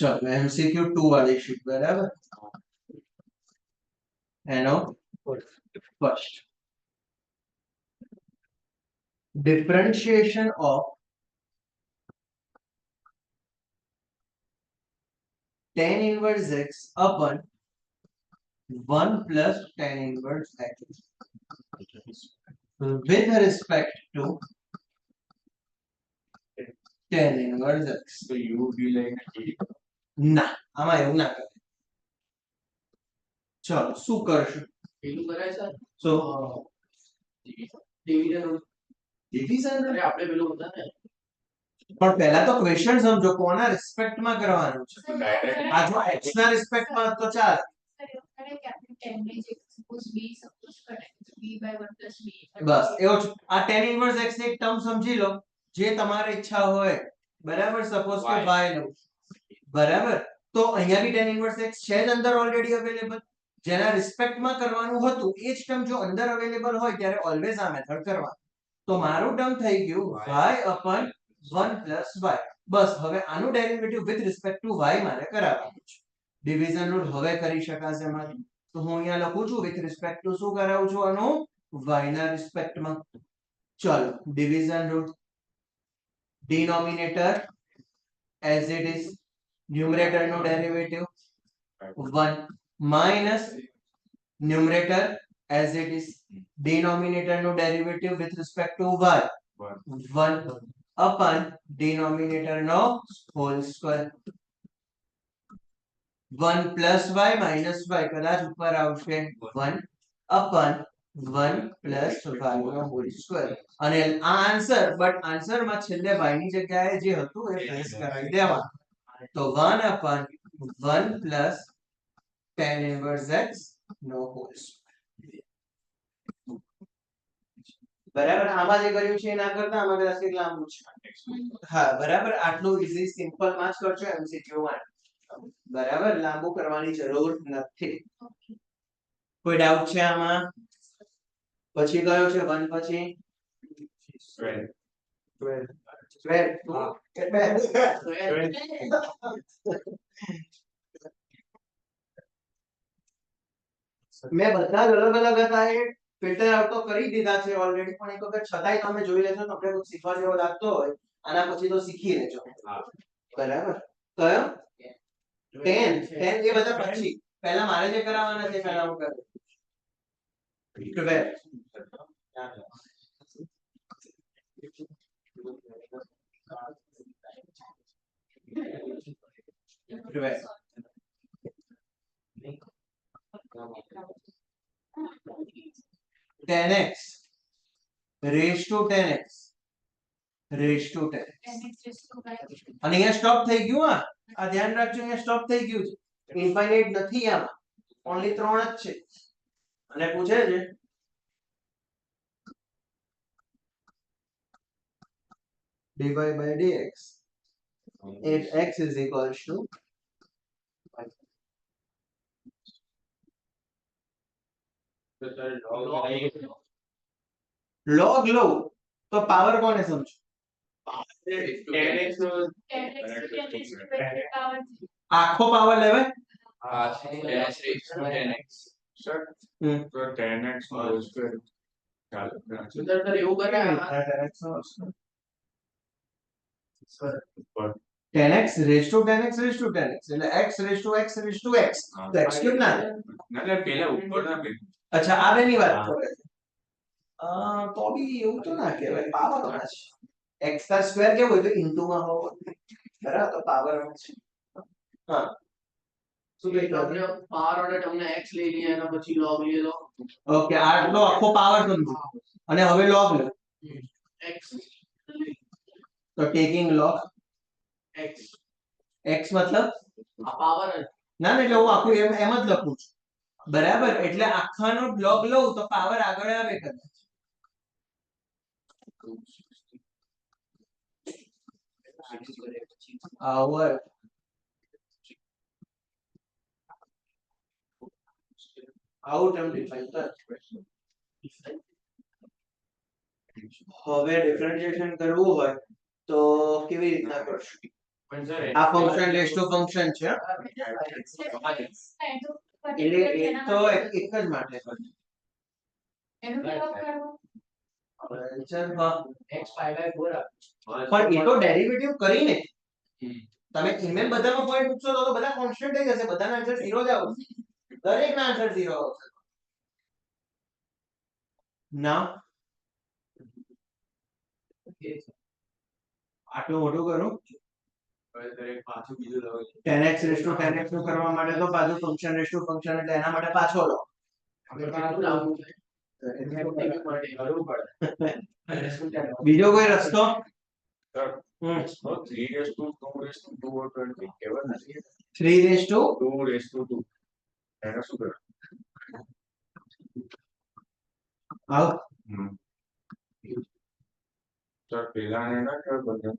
चलो एमसीक्यू 2 वाली शीट बराबर एनो first differentiation of tan inverse x upon 1 plus tan inverse x with respect to tan inverse x. So you would be like ના આમાં એવું ના કરે. ચલો શું કરશું? પેલું કરાય સર So ડિવિઝન અરે આપણે પેલું હતા ને પણ પહેલા તો ક્વેશ્ચન સમજો કોના રિસ્પેક્ટ માં કરવાનું છે. direct આ જો x ના રિસ્પેક્ટ માં તો ચાલે. બસ એવો જ આ tan inverse x ની એક ટર્મ સમજી લો જે તમારે ઈચ્છા હોય બરાબર સપોઝ કે y લો બરાબર તો અહીંયા બી tan inverse x છે જ અંદર ઓલરેડી અવેલેબલ જેના રિસ્પેક્ટ માં કરવાનું હતું એ જ ટર્મ જો અંદર અવેલેબલ હોય ત્યારે ઓલવેઝ આ મેથડ કરવાનું. તો મારું ટર્મ થઈ ગયું y upon 1 plus y. બસ હવે આનું derivative with respect two y મારે કરાવવાનું છે. ડિવિઝન રૂલ હવે કરી શકાશે મારે તો હું અહીંયા લખું છું વિથ રિસ્પેક્ટ ટુ શું કરાવું છું આનું y ના રિસ્પેક્ટ માં. ચલો division rule denominator as it is numerator નો derivative 1 minus numerator as it is denominator નો derivative with respect to y 1 upon denominator નો whole square 1 plus y minus y કદાચ ઉપર આવશે 1 upon 1 plus y નો whole square અને આ answer but answer માં છેલ્લે y ની જગ્યાએ જે હતું એ પ્રેસ કરાવી દેવાનું તો 1 upon 1 plus tan inverse x નો whole square. બરાબર આમાં જે કર્યું છે એના કરતા આમાં કદાચ કંઈક લાંબુ છે. હા બરાબર આટલું ઈઝી સિમ્પલ માં જ કરજો એમસીક્યુ માં બરાબર લાંબુ કરવાની જરૂર નથી. કોઈ ડાઉટ છે આમાં? પછી કયો છે 1 પછી 12 મેં બધા અલગ અલગ હતા એ ફિલ્ટર આઉટ તો કરી દીધા છે ઓલરેડી પણ એક વખત છતાંય તમે જોઈ લેજો તો આપણે શીખવા જેવો લાગતો હોય આના પછી તો શીખી લેજો બરાબર. કયો 10 એ બધા પછી પહેલા મારે જે કરાવવાના છે પહેલા હું કરું 12 10x raised to 10x raised to 10x અને અહીંયા સ્ટોપ થઈ ગયું આ ધ્યાન રાખજો અહીંયા સ્ટોપ થઈ ગયું છે ઇન્ફાઇનાઇટ નથી આમાં ઓન્લી 3 જ છે અને પૂછે છે dy by dx if x is equals to log લો તો પાવર કોને સમજો આખો પાવર લેવાય sir so 10x whole square સુંદર સર એવું કરે 10x raised to 10x raised to 10x એટલે x raised to x raised to x તો x cube ના એટલે પેલા ઉપર ના બે અચ્છા આ બેની વાત કરે છે તો બી એવું તો ના કહેવાય પાવર માં છે x કા સ્ક્વેર કેવું હોય તો ઇન્ટુ માં હોવો બરાબર તો પાવર માં છે હા શું કહી તમને પાવર ઓર્ડર તમને x લઈ લઈએ અને પછી log લઈ લો ઓકે આટલો આખો પાવર સમજો અને હવે log લો x તો ટેકિંગ log x x મતલબ આ પાવર ના એટલે હું આખું એમ જ લખું છું બરાબર એટલે આખાનો log લઉં તો પાવર આગળ આવે કદાચ our આઉટ એમ ડિફાઇન કર હવે ડિફરન્શિએશન કરવું હોય તો કેવી રીતના કરશું પણ સર આ ફંક્શન રેસ ટુ ફંક્શન છે એટલે એ તો એક જ માટે છે. ચાલ, હા. x pi by 4 પણ એ તો ડેરિવેટિવ કરીને તમે ઈમેલ બધામાં પોઈન્ટ મૂકશો તો બધા કોન્સ્ટન્ટ થઈ જશે, બધાના આન્સર 0 જ આવશે, દરેકના આન્સર 0 આવશે. ના આટલું મોટું કરું પાછું બીજું લઉં 10x રેસ ટુ 10x નું કરવા માટે તો પાછું ફંક્શન રેસ ટુ ફંક્શન એટલે એના માટે પાછો લો. બીજો કોઈ રસ્તો? હમ 3 raise to 2 raise to 2 or 20 કેવળ નથી 3 રેસ ટુ 2 raise to 2 એને શું કરે આવ સર પેલાને ના કર બધા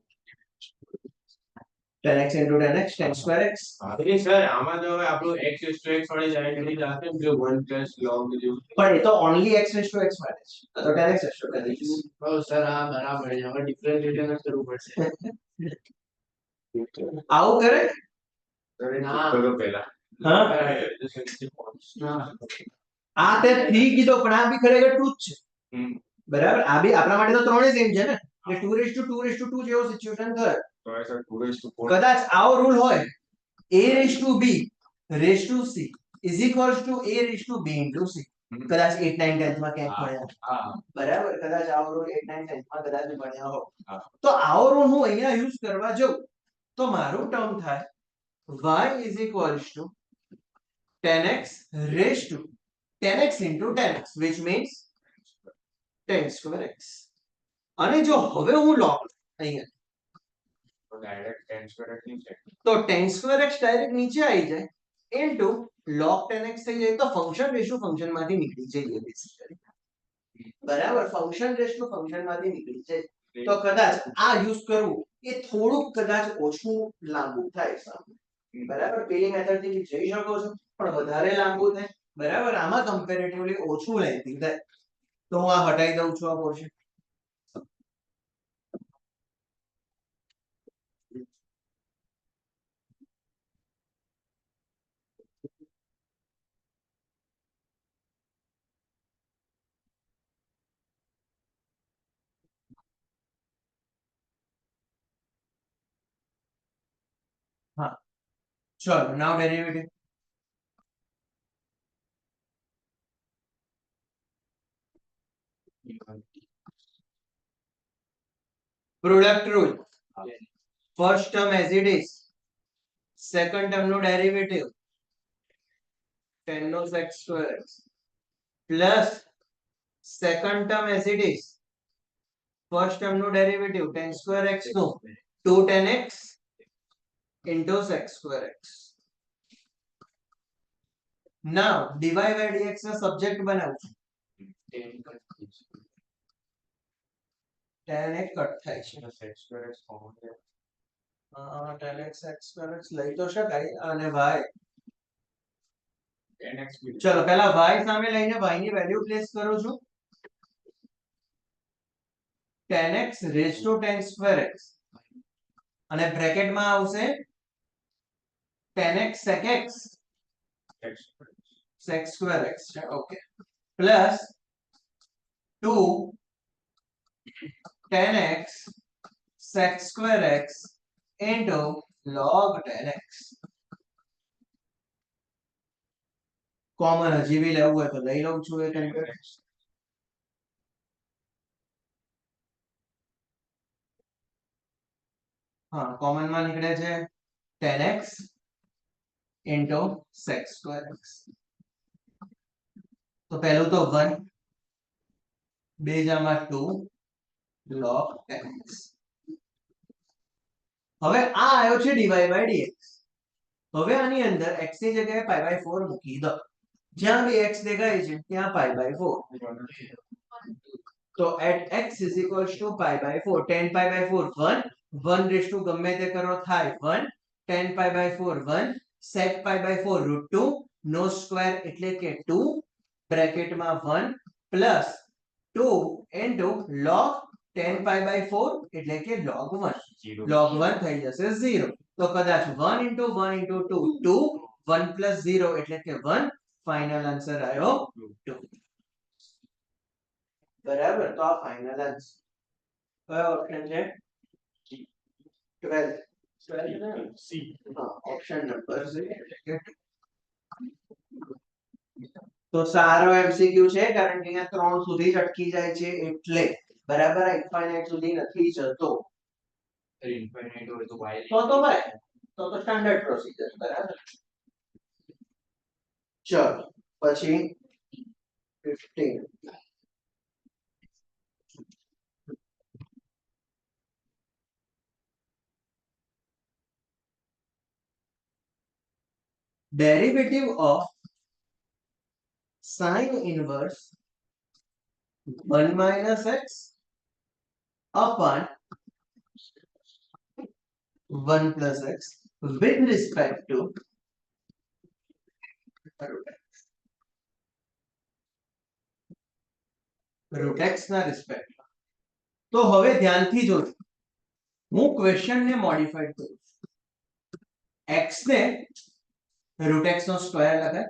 10x into 10x 10 square x. એટલે સર આમાં તો હવે આપણું x is to x વાળી જાય એટલે જાતે જ 1 plus log જેવું પણ એ તો only x raise to x માટે છે, તો 10x raise to 10x. Sir આ બરાબર છે હવે ડિફરન્શિએશન જ કરવું પડશે આવું કરે ના. કરો પેલા હા આ તે 3 કીધો પણ આ બી ખરેખર 2 જ છે, બરાબર. આ બી આપણા માટે તો ત્રણે સેમ છે ને, એટલે 2 2 જેવો સિચ્યુએશન થાય. તો એ સર 2 raise to 4 કદાચ આવો રૂલ હોય a raise to b raise to c is equals to a raise to b into c. કદાચ 8 9 10 માં ક્યાંક ભણ્યા, હા બરાબર, કદાચ આવો રૂલ 8 9 10 માં કદાચ ભણ્યા હો. હા. તો આવો રૂલ હું અહીંયા યુઝ કરવા જાઉં તો મારું ટર્મ થાય y is equals to 10x raise to 10x into 10x which means 10 square x. અને જો હવે હું log અહીંયા તો ડાયરેક્ટ 10 square ની છે તો 10 square x ડાયરેક્ટ નીચે આવી જાય into log 10x થઈ જાય તો ફંક્શન રેશિયો ફંક્શન માંથી નીકળી જઈએ બેસિકલી, બરાબર. ફંક્શન રેશિયો ફંક્શન માંથી નીકળી જાય તો કદાચ આ યુઝ કરવું એ થોડુંક કદાચ ઓછું લાંબુ થાય સામે, બરાબર. પેલી મેથડ થી જઈ શકો છો પણ વધારે લાંબુ થાય, બરાબર. આમાં કમ્પેરેટિવલી ઓછું લેન્થી થાય તો હું આ હટાઈ દઉં છું આ પોર્શન. હા ચલો now derivative. Product rule. First term as it is, second term નો ડેરિવેટિવ 10 નો sec square x plus second term as it is first term નો ડેરિવેટિવ 10 square x નો 2 10x into sec square x. now dy by dx ના subject બનાવું છું, 10x cut થાય છે, sec square x common છે 10x sec square x લઈ તો શકાય અને y 10x બી ચલો પહેલા y સામે લઈને y ની વેલ્યુ પ્લેસ કરું છું, 10x raised to 10 square x અને બ્રેકેટમાં આવશે 10x sec x sec square x છે, okay, plus 2 10x sec square x into log 10x. Common હજી બી લેવું હોય તો લઈ લઉં છું એક અંદર. હા કોમન માં નીકળે છે 10x into sec square x. તો પહેલું તો 1 બેજામાં 2 log 10x. હવે આ આવ્યો છે dy by dx. હવે આની અંદર x ની જગ્યાએ pi by 4 મૂકી દો, જ્યાં બી x દેખાય છે ત્યાં pi by 4. તો at x is equals to pi by 4, 10 pi by 4 1 1 raised to ગમે તે કરો થાય 1 10 pi by 4 1 sec pi by 4 √2 no square એટલે કે 2 બ્રેકેટમાં 1 plus 2 into log 10 pi by 4 એટલે કે log 1 log 1 થઈ જશે 0. તો કદાચ 1 into 1 into 2 2 1 plus 0 એટલે કે 1 ફાઇનલ આન્સર આવ્યો 2 બરાબર તો આ ફાઇનલ આન્સર કયો ઓપ્શન છે 12 સી હા ઓપ્શન નંબર C એટલે કે તો સારો એમસીક્યુ છે કારણ કે અહીંયા 3 સુધી જ અટકી જાય છે એટલે બરાબર ઇન્ફાઇનાઇટ સુધી નથી જતો ઇન્ફાઇનાઇટ હોય તો વાય તો ભાઈ તો સ્ટાન્ડર્ડ પ્રોસીજર બરાબર ચલો પછી 15 derivative of sin inverse 1 minus x upon 1 plus x with respect to root x ના રિસ્પેક્ટ તો હવે ધ્યાનથી જોજો હું ક્વેશ્ચન ને મોડિફાઈડ કરું x ને root x નો સ્ક્વેર લગાય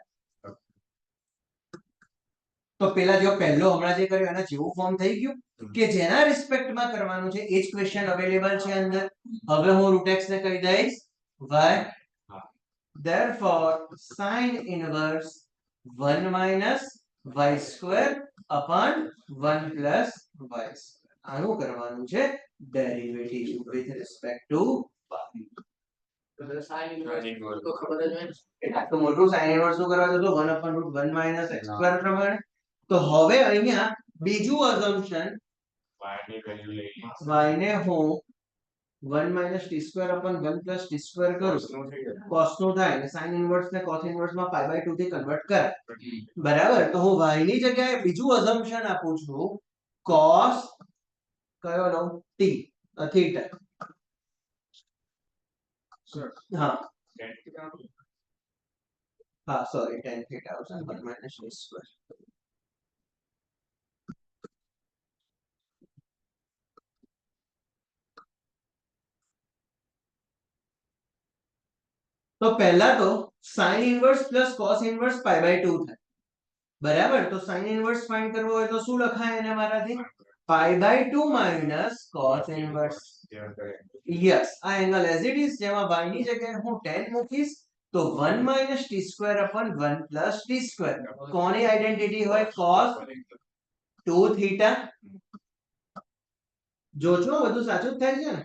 તો પેલા જો પહેલો હમણાં જે કર્યું એના જેવું ફોર્મ થઈ ગયું કે જેના રિસ્પેક્ટમાં કરવાનું છે એ જ ક્વેશ્ચન અવેલેબલ છે અંદર હવે હું root x ને કહી દઈશ y therefore sin inverse 1 minus y square upon 1 plus y square આનું કરવાનું છે derivative with respect to sine inverse તો ખબર જ હોય ને. એટલે આટલું મોટું sin inverse શું કરવા જતો 1 upon root 1 minus x square પ્રમાણે તો હવે અહીંયા બીજું assumption વાય ની વેલ્યુ લઈ y ને હું 1 minus t square upon 1 plus t square કરું નું થઈ જશે cos નું થાય અને sin inverse ને cos inverse માં pi by 2 થી કન્વર્ટ કરાય બરાબર તો હું y ની જગ્યાએ બીજું assumption આપું છું cos કયો લઉં t થીટા હા હા સોરી tan theta આવશે 1 minus t square તો પહેલા તો sin inverse plus cos inverse pi by 2 થાય બરાબર તો sin inverse ફાઇન્ડ કરવો હોય તો શું લખાય એને મારાથી pi by 2 minus cos inverse yes આ એંગલ as it is જેમાં y ની જગ્યાએ હું tan મૂકીશ તો 1 minus t square upon 1 plus t square કોની આઈડેન્ટિટી હોય cos 2 theta જોજો બધું સાચું જ થાય છે ને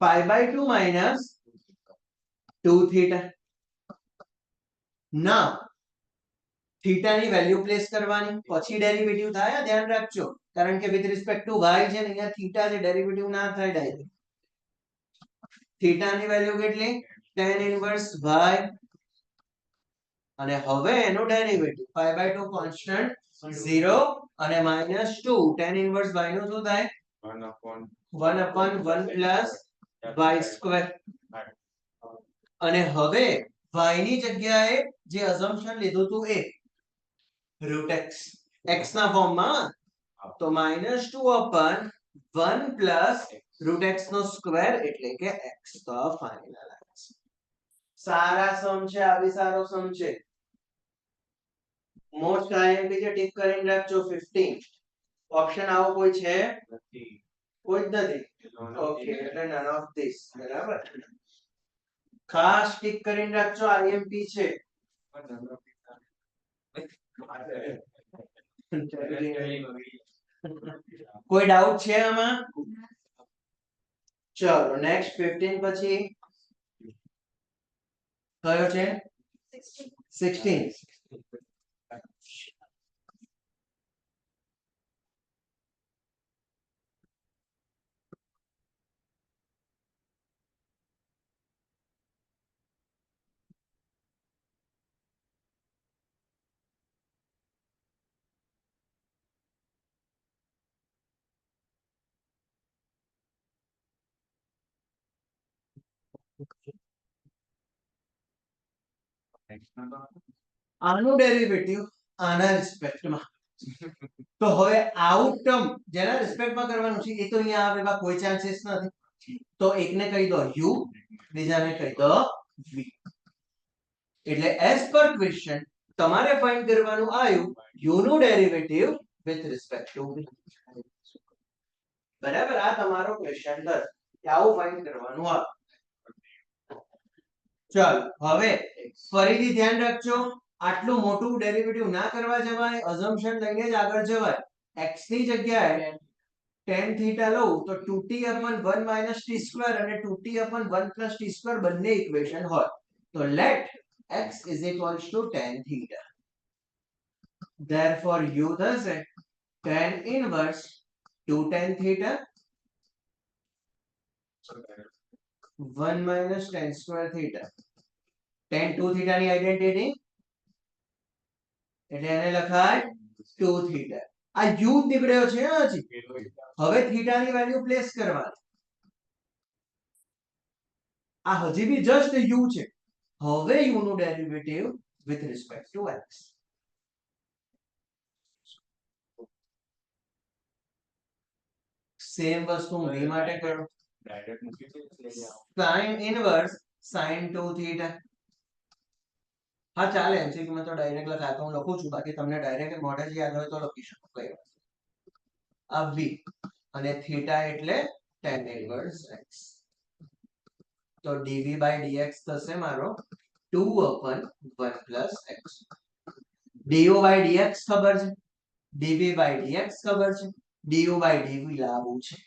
pi by 2 minus 2 theta now theta ની વેલ્યુ પ્લેસ કરવાની પછી ડેરિવેટિવ થાય ધ્યાન રાખજો કારણ કે વિથ રિસ્પેક્ટ ટુ y છે ને અહીંયા theta જે ડેરિવેટિવ ના થાય ડાયરેક્ટ theta ની વેલ્યુ કેટલી tan inverse y અને હવે એનો ડેરિવેટિવ pi by 2 કોન્સ્ટન્ટ 0 અને -2 tan inverse y નું શું થાય 1 upon 1 plus y square અને હવે y ની જગ્યાએ જે assumption લીધું હતું એ root x x ના ફોર્મમાં તો -2 upon 1 plus root x નો સ્ક્વેર એટલે કે x તો ફાઇનલ આન્સર સારા સમ છે આવી સારો સમ છે મોસ્ટ આઈએમપી જે ટિક કરીને રાખજો 15 ઓપ્શન આવો કોઈ છે કોઈ જ નથી ઓકે એટલે none of this બરાબર ખાસ ટિક કરીને રાખજો આઈએમપી છે કોઈ ડાઉટ છે આમાં ચલો નેક્સ્ટ 15 પછી કયો છે 16 આનું ડેરિવેટિવ આના રિસ્પેક્ટમાં તો હવે આઉટ ટર્મ જેના રિસ્પેક્ટમાં કરવાનું છે એ તો અહીંયા આવે એવા કોઈ ચાન્સીસ નથી. તો એકને કહી દો u, બીજાને કહી દો v. એટલે એઝ પર ક્વેશ્ચન તમારે ફાઇન્ડ કરવાનું આવ્યું u નું derivative with respect two v. બરાબર, આ તમારો ક્વેશ્ચન થશે કે આવું ફાઇન્ડ કરવાનું આવે. ચાલો હવે ફરીથી ધ્યાન રાખજો, આટલું મોટું ડેરિવેટિવ ના કરવા જવાય, અઝમ્પશન લઈને જ આગળ જવાય. x ની જગ્યાએ tan થીટા લઉં તો 2t/1 - t² અને 2t/1 + t² બંને ઇક્વેશન હોય. તો let x = tan theta. Therefore u થશે tan inverse 2 tan theta 1 - tan² theta. tan 2 theta ની આઇડેન્ટિટી એટલે એને લખાય 2 theta. આ u નીકળ્યો છે હજી. હવે થીટા ની વેલ્યુ પ્લેસ કરવાની. આ હજી બી જસ્ટ u છે. હવે u નું derivative with respect to x. Same વસ્તુ v માટે કરો. ડાયરેક્ટ મૂકી દે એટલે sin ઇનવર્સ sin 2 theta. હા ચાલે, એમસીક્યુ માં તો ડાયરેક્ટ લખાય તો હું લખું છું, બાકી તમને ડાયરેક્ટ મોઢે જ યાદ હોય તો લખી શકો, કઈ વાત નહીં. આ v અને થીટા એટલે tan ઇનવર્સ x. તો dv/dx થશે મારો 2/1 + x. du/dx ખબર છે, dv/dx ખબર છે, du/dv લાવવું છે,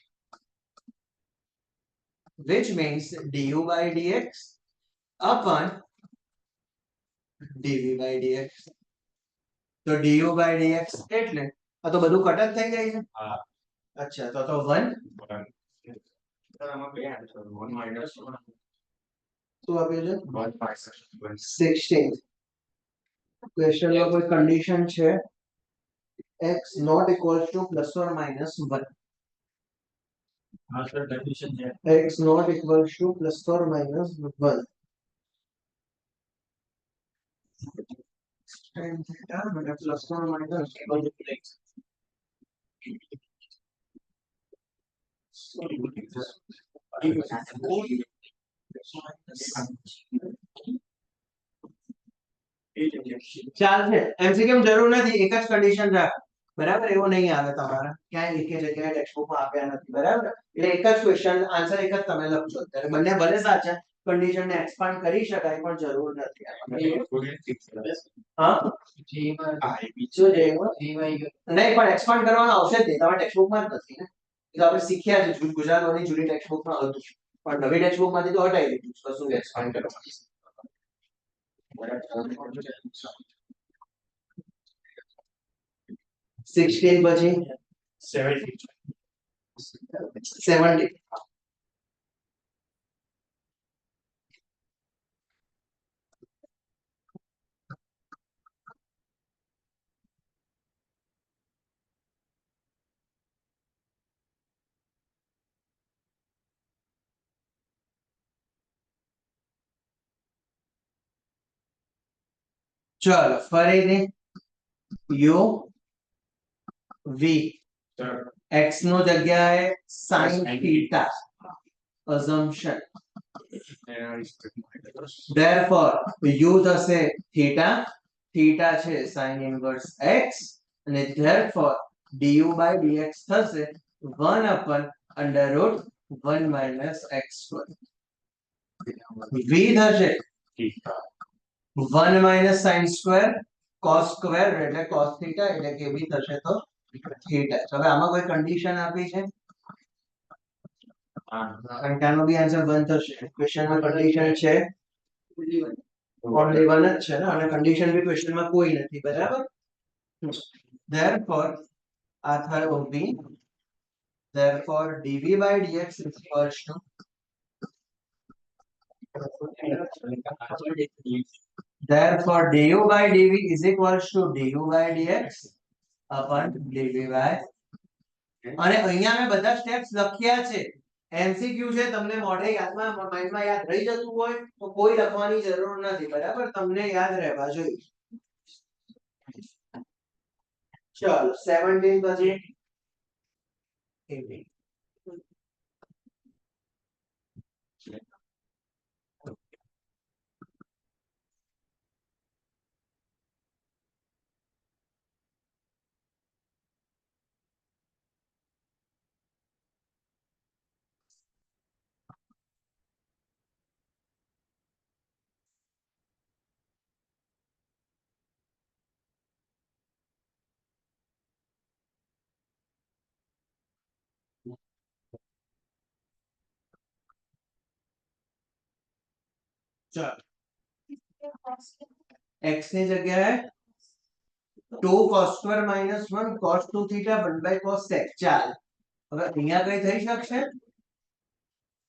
which means du/dx upon dv/dx. તો du/dx એટલે આ તો બધું કટ જ થઈ જાય છે. હા. અચ્છા, તો 1 સર આમાં બે આન્સર 1 - 1 શું આપ્યું છે? 1 / 16. ક્વેશ્ચનમાં કોઈ કન્ડિશન છે? x not equals to ±1. હા સર કન્ડિશન છે. x not equals to ±1. tan theta મને ±, ચાલશે. એમસીક્યુ જરૂર નથી, એક જ કન્ડિશન રાખ. બરાબર, એવો નહીં આવે તમારા ક્યાંય એક જગ્યાએ ટેક્સ્ટબુકમાં આપ્યા નથી. બરાબર, એટલે એક જ ક્વેશ્ચન આન્સર એક જ તમે લખજો. ત્યારે બંને ભલે સાચા, કન્ડિશન ને એક્સપાન્ડ કરી શકાય પણ જરૂર નથી. હા શું છે એમાં? નહીં, પણ એક્સપાન્ડ કરવાનું આવશે જ નહીં, તમારા ટેક્સ્ટબુકમાં જ નથી ને. એ તો આપણે શીખ્યા છે, ગુજરાતની જૂની ટેક્સ્ટબુકમાં હતું, પણ નવી ટેક્સ્ટબુકમાંથી તો હટાવી દીધું કશું એક્સપાન્ડ કરવાનું. 16 પછી 70. ચલો ફરીથી u v x નો જગ્યાએ sin theta assumption. Therefore u થશે theta, theta છે sin inverse x, અને therefore du/dx થશે 1/√1 - x². v થશે 1 - sin² cos² એટલે cos theta, એટલે કે v થશે તો theta. હવે આમાં કોઈ કન્ડિશન આપી છે? કારણ કે આનો બી આન્સર 1 થશે. ક્વેશ્ચનમાં કન્ડિશન છે ઓનલી 1 જ છે ને, અને કન્ડિશન બી ક્વેશ્ચનમાં કોઈ નથી. બરાબર, therefore આ થયો v. therefore dv/dx is equals to therefore du/dv is equals to du/dx upon dv/. અને અહીંયા મેં બધા સ્ટેપ્સ લખ્યા છે. એમસીક્યુ છે, તમને મોઢે યાદમાં માઇન્ડમાં યાદ રહી જતું હોય તો કોઈ લખવાની જરૂર નથી. બરાબર, તમને યાદ રહેવા જોઈએ. ચલો 17 પછી 18 ચલો x ની જગ્યાએ 2 cos square minus 1 cos 2 theta 1 by cos sec ચાલ હવે અહીંયા કઈ થઈ શકશે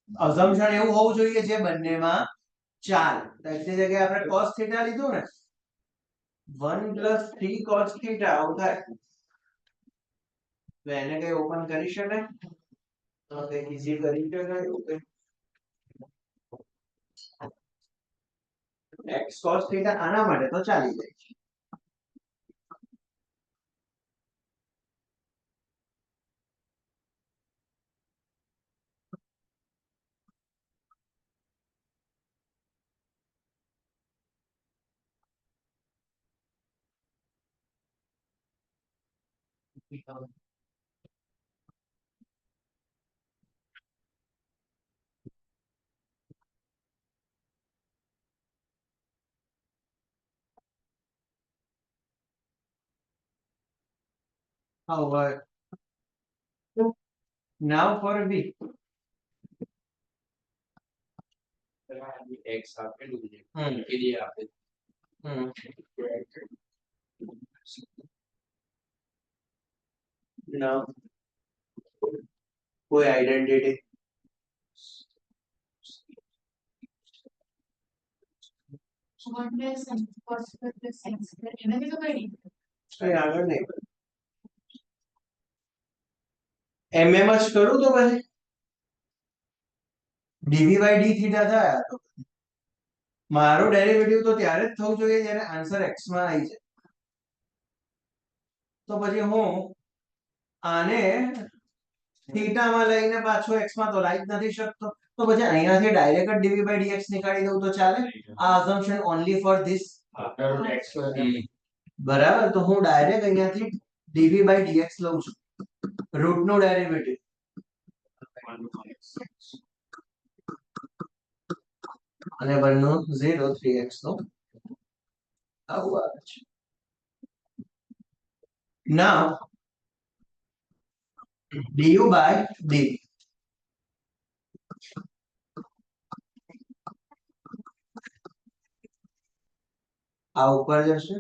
અઝમ્પશન એવું હોવું જોઈએ જે બંનેમાં ચાલ તો x ની જગ્યાએ આપણે cos theta લીધું ને 1 plus 3 cos theta આવું થાય તો એને કઈ ઓપન કરી શકાય તો કઈ ઈઝી કરી શકાય એવું કઈ x cos theta આના માટે તો ચાલી જાય છે how about now for b x આપેલું છે હમ એ આપે હમ now કોઈ આઈડેન્ટિટી કઈ આગળ નહીં એમ જ કરું તો પછી dv by d theta થાય આ તો મારો ડેરિવેટિવ તો ત્યારે જ થવું જોઈએ જ્યારે આન્સર x માં આવી જાય તો પછી હું આને થીટા માં લઈને પાછો x માં તો લાઈ જ નથી શકતો તો પછી અહીંયાથી ડાયરેક્ટ જ dv by dx નીકાળી દઉં તો ચાલે આ assumption only for this આપેલું x બરાબર તો હું ડાયરેક્ટ અહીંયાથી dv by dx લઉં છું રૂટ નો ડેરિવેટિવ અને 1 નો 0 3x નો આવું આવે છે now du by dv આ ઉપર જશે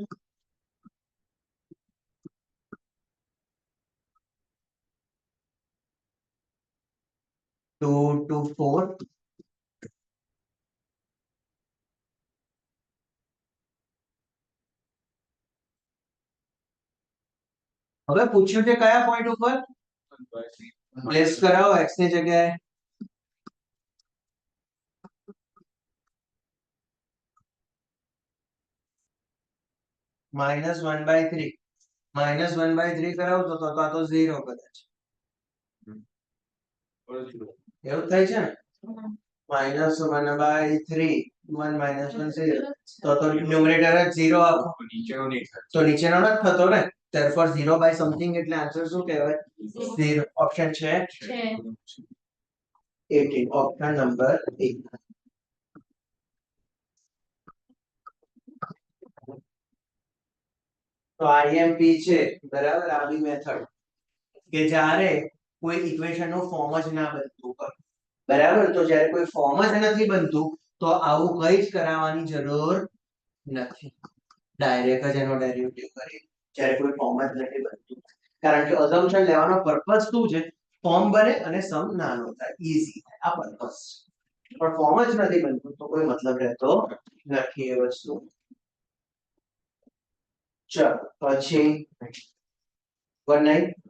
2 to 4 હવે પૂછ્યું છે કયા પોઈન્ટ ઉપર પ્લેસ કરાવો x ની જગ્યાએ -1/3 -1/3 કરાવો તો આ તો 0 કદાચ એવું થાય છે ને -1/3 1 -1 0 તો ન્યુમરેટર જ 0 આપો નીચેનો નહીં થાય તો નીચેનો નથી થતો ને therefore 0 by something એટલે આન્સર શું કહેવાય 0 ઓપ્શન છે 18 ઓપ્શન નંબર 1 તો IMP છે બરાબર આ બી મેથડ કે જ્યારે કોઈ ઇક્વેશન નું ફોર્મ જ ના બનતું હોય બરાબર તો જ્યારે કોઈ ફોર્મ જ નથી બનતું તો આવું કઈ જ કરાવવાની જરૂર નથી ડાયરેક્ટ જ એનો ડેરિવેટિવ કરી જ્યારે કોઈ ફોર્મ જ નથી બનતું કારણ કે અઝમ્પશન લેવાનો પર્પસ શું છે ફોર્મ બને અને સમ નાનો થાય ઈઝી થાય આ પર્પસ પણ ફોર્મ જ નથી બનતું તો કોઈ મતલબ રહેતો નથી એ વસ્તુ ચલો પછી 19 1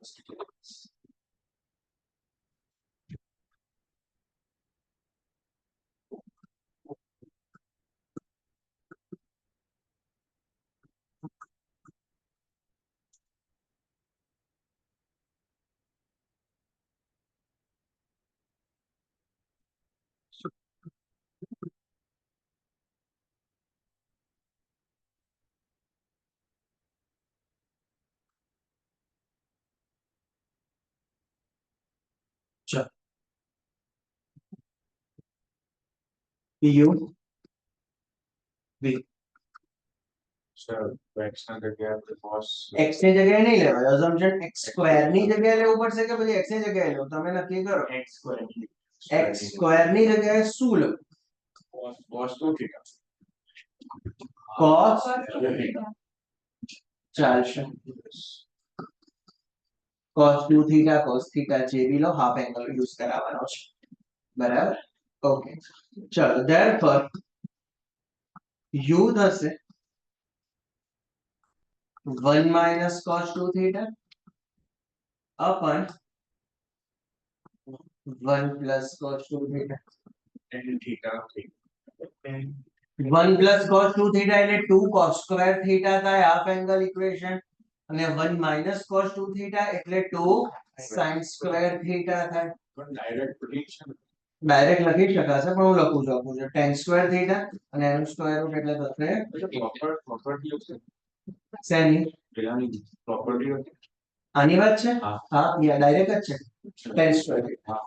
ચલો યુ વી સર x ના જગ્યાએ આપણે cos x ની જગ્યાએ નહીં લેવાય assumption x સ્ક્વેર ની જગ્યાએ લેવું પડશે કે પછી x ની જગ્યાએ લેવું તમે નક્કી કરો x square x સ્ક્વેર ની જગ્યાએ શું લઉં cos 2 theta cos ચાલશે cos 2 થીટા cos થીટા જે બી લો હાફ એંગલ યુઝ કરાવવાનો છે બરાબર ઓકે ચલો therefore u થશે 1 minus cos 2 theta upon 1 plus cos 2 theta and theta 1 plus cos 2 theta એટલે 2 cos square theta થાય હાફ એંગલ ઇક્વેશન અને 1 minus cos 2 theta એટલે 2 sin square theta થાય પણ ડાયરેક્ટ પ્રિડિક્શન ડાયરેક્ટ લખી શકાશે પણ હું લખું છું tan square theta અને એનું સ્ક્વેર રૂટ એટલે થશે પ્રોપર્ટી છે શેની પેલાની પ્રોપર્ટી આની વાત છે હા. હા યા ડાયરેક્ટ જ છે tan square theta હા.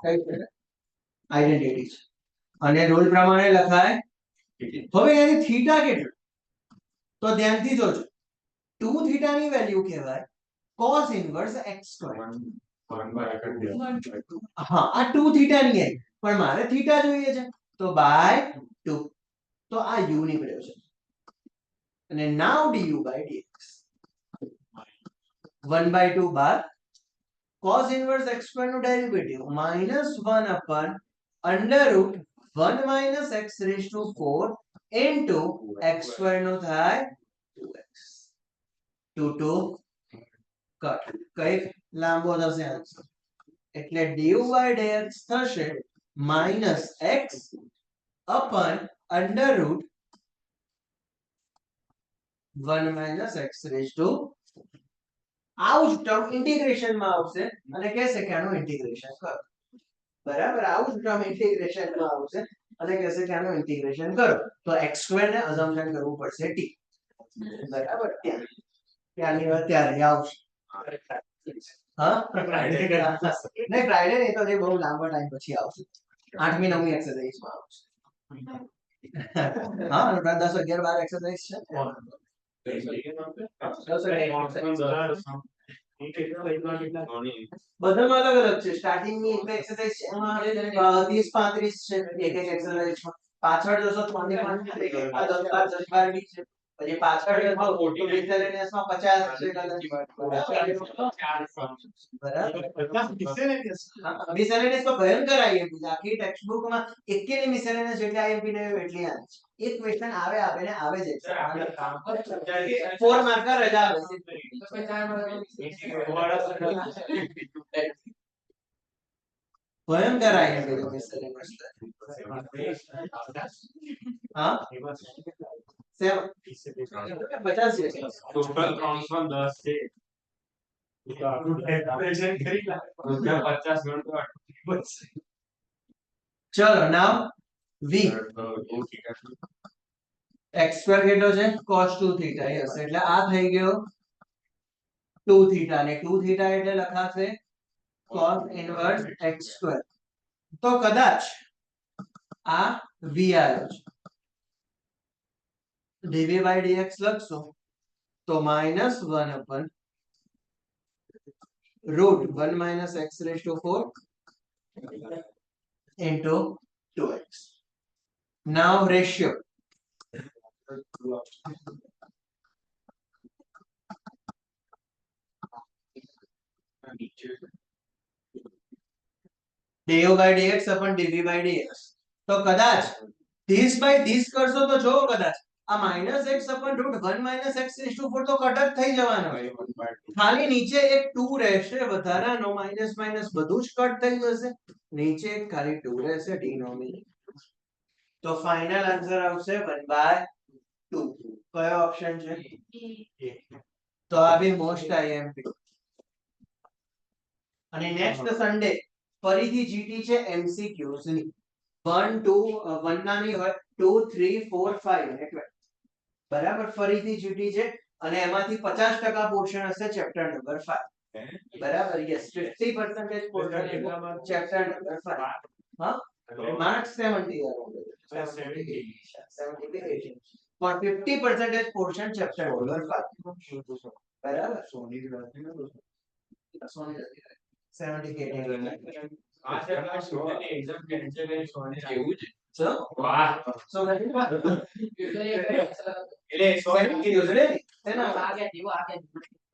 આઈડેન્ટિટી છે અને રૂલ પ્રમાણે લખાય હવે એની થીટા કેટલું તો ધ્યાનથી જોજો 2 થીટા ની વેલ્યુ કહેવાય cos inverse x square 1 by હા આ 2 થીટા ની આવી પણ મારે થીટા જોઈએ છે તો બાય 2 તો આ u નીકળ્યો છે અને now du by dx 1 by 2 બાદ cos ઇન્વર્સ x સ્ક્વેર નું derivative -1 upon under root 1 minus x raised to 4 into x square નો થાય 2x 2 2 કટ કઈ લાંબો થશે આન્સર એટલે du by dx થશે -x upon under root 1 minus x raised to આવું જ ટર્મ ઇન્ટિગ્રેશન માં આવશે અને કહેશે કે આનું ઇન્ટિગ્રેશન કરો બરાબર આવું જ ટર્મ ઇન્ટિગ્રેશન માં આવશે અને કહેશે કે આનું ઇન્ટિગ્રેશન કરો તો x2 ને અઝમ્પશન કરવું પડશે t બરાબર ત્યારની વાત ત્યારે આવશે હા નહીં ફ્રાઈડે નહીં તો જે બહુ લાંબા ટાઈમ પછી આવશે 8મી 9મી એક્સરસાઇઝ માં આવશે હા 10 11 12 એક્સરસાઇઝ છે બધામાં અલગ અલગ છે સ્ટાર્ટિંગ ની એક એક્સરસાઇઝ છે એમાં 30 35 છે એક એક એક્સરસાઇઝ માં પાછળ જોશો તો 5 આ 10 12 બી છે પછી પાછળ મિસેલેનિયસ માં 50 છે બરાબર મિસેલેનિયસ તો ભયંકર આઈએમપી આખી ટેક્સ્ટ બુક માં એકેની મિસેલેનિયસ જેટલી આઈએમપી ને એટલી આવે છે એક ક્વેશ્ચન આવે ને આવે જ 4 માર્ક રજા આવે ભયંકર આઈએમપી તો મિસેલેનિયસ હા 7 50 છે ટોટલ 310 છે ચલો નાવ v x સ્ક્વેર કેટલો છે cos 2 થીટા યસ એટલે આ થઈ ગયો 2 થીટા ને 2 થીટા એટલે લખાશે cos ઇન્વર્સ x સ્ક્વેર તો કદાચ આ v આવ્યો છે dv by dx લખશો તો -1 upon root 1 minus x raised to 4 into 2x now ratio du by dx upon dv by dx તો કદાચ this by this કરશો તો જો કદાચ આ -x upon root 1 minus x raised to 4 તો કટ જ થઈ જવાનો ખાલી નીચે એક 2 રહેશે વધારાનો માઈનસ માઈનસ બધું જ કટ થઈ જશે નીચે એક ખાલી 2 રહેશે ડિનોમિનેટર તો ફાઇનલ આન્સર આવશે 1/2 કયો ઓપ્શન છે તો આ બી મોસ્ટ આઈએમપી અને નેક્સ્ટ સન્ડે ફરીથી જીટી છે એમસીક્યુઝ ની 1 2 1 ના નહીં હોય 2 3 4 5 એટલે બરાબર ફરીથી જીટી છે અને એમાંથી 50% પોર્શન હશે ચેપ્ટર નંબર 5 બરાબર યસ 50% portion chapter number 5 હા marks 70 for 50% portion chapter number 5 બરાબર સોની 70 category આ છે આ સ્ટુડન્ટ એક્ઝામ કેન્સલ કરી સોની એવું છે so વાહ so very એટલે સોની Tuesday है ना આ ગયા જીવો આ ગયા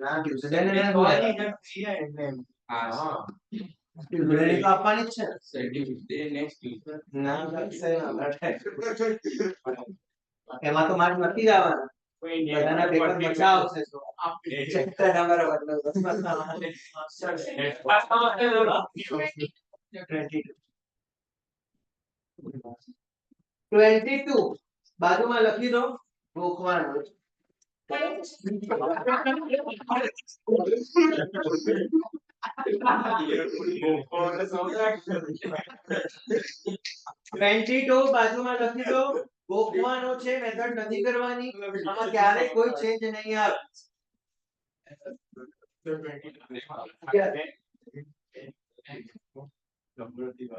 ના Tuesday ને ના સોની હોય એક્ઝામ ફ્રી છે એટલે હા Tuesday ની તો આપવાની જ છે સર્ટિફિકેટ નેક્સ્ટ ટ્યુઝડે ના બસ એમાં તો માર્ક નથી જ આવવાના કોઈ બધાના પેપર બચા આવશે તો ચેપ્ટર નંબર બદલો 22 બાજુમાં લખી દો ગોખવાનું 22 બાજુમાં લખી દો ગોખવાનો છે મેથડ નથી કરવાની આમાં ક્યારે કોઈ ચેન્જ નહીં આવે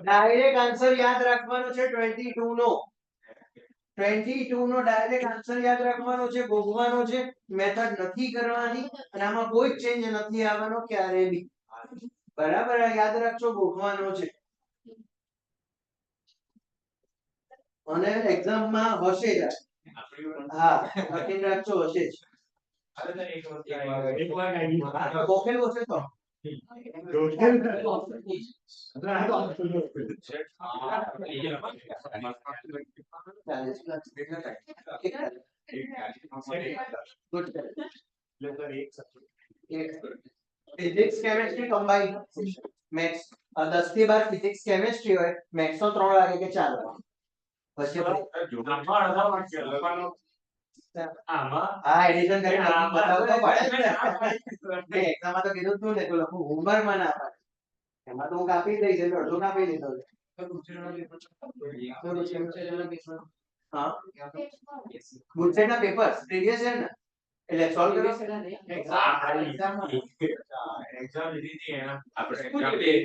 ડાયરેક્ટ આન્સર યાદ રાખવાનો છે 22 નો 22 નો ડાયરેક્ટ આન્સર યાદ રાખવાનો છે ગોખવાનો છે મેથડ નથી કરવાની અને આમાં કોઈ ચેન્જ નથી આવવાનો ક્યારે બી બરાબર આ યાદ રાખજો ગોખવાનો છે અને એક્ઝામ માં હશે જ હા લખીને રાખજો હશે જ ગોખેલું હશે તો ફિઝિક્સ કેમેસ્ટ્રી કમ્બાઈન મેથ્સ 10 થી 12 ફિઝિક્સ કેમેસ્ટ્રી હોય મેથ્સ તો 3 વાગે કે 4 વાગે પછી હા એડિશન કરીને બતાવતો પડે એક્ઝામ માં તો કીધું તું ને તો લખું હોમવર્ક માં ના પાડે એમાં તો હું કાપી દઈશ એટલે અડધો કાપી લીધો હા ગુજસેટ ના પેપર્સ પ્રીવિયસ યર ના એટલે સોલ્વ કરો એક્ઝામ લીધી હતી એના આપણે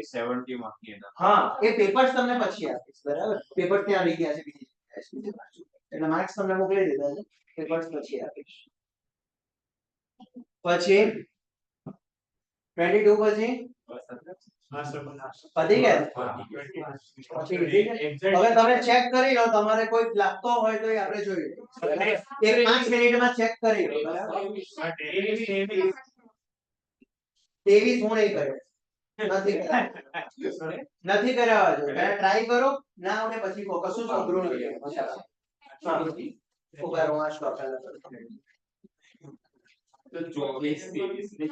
70 માર્ક ની હતા હા એ પેપર્સ તમને પછી આપીશ બરાબર પેપર ત્યાં રહી ગયા છે બીજી બાજુ એટલે માર્ક્સ તમને મોકલી દીધા છે પેપર્સ પછી આપીશ પછી 22 પછી પતી ગયા હવે તમે ચેક કરી લો તમારે કોઈ લાગતો હોય તો એ આપણે જોઈએ એક 5 મિનિટમાં ચેક કરી લો બરાબર 23 હું નહીં કર્યો નથી કરાવવા જોઈએ પહેલા ટ્રાય કરો ના આવડે પછી કહો કશું જ અઘરું નથી હા ઉભા રહો આ સ્ટોપ પહેલા તો 24 23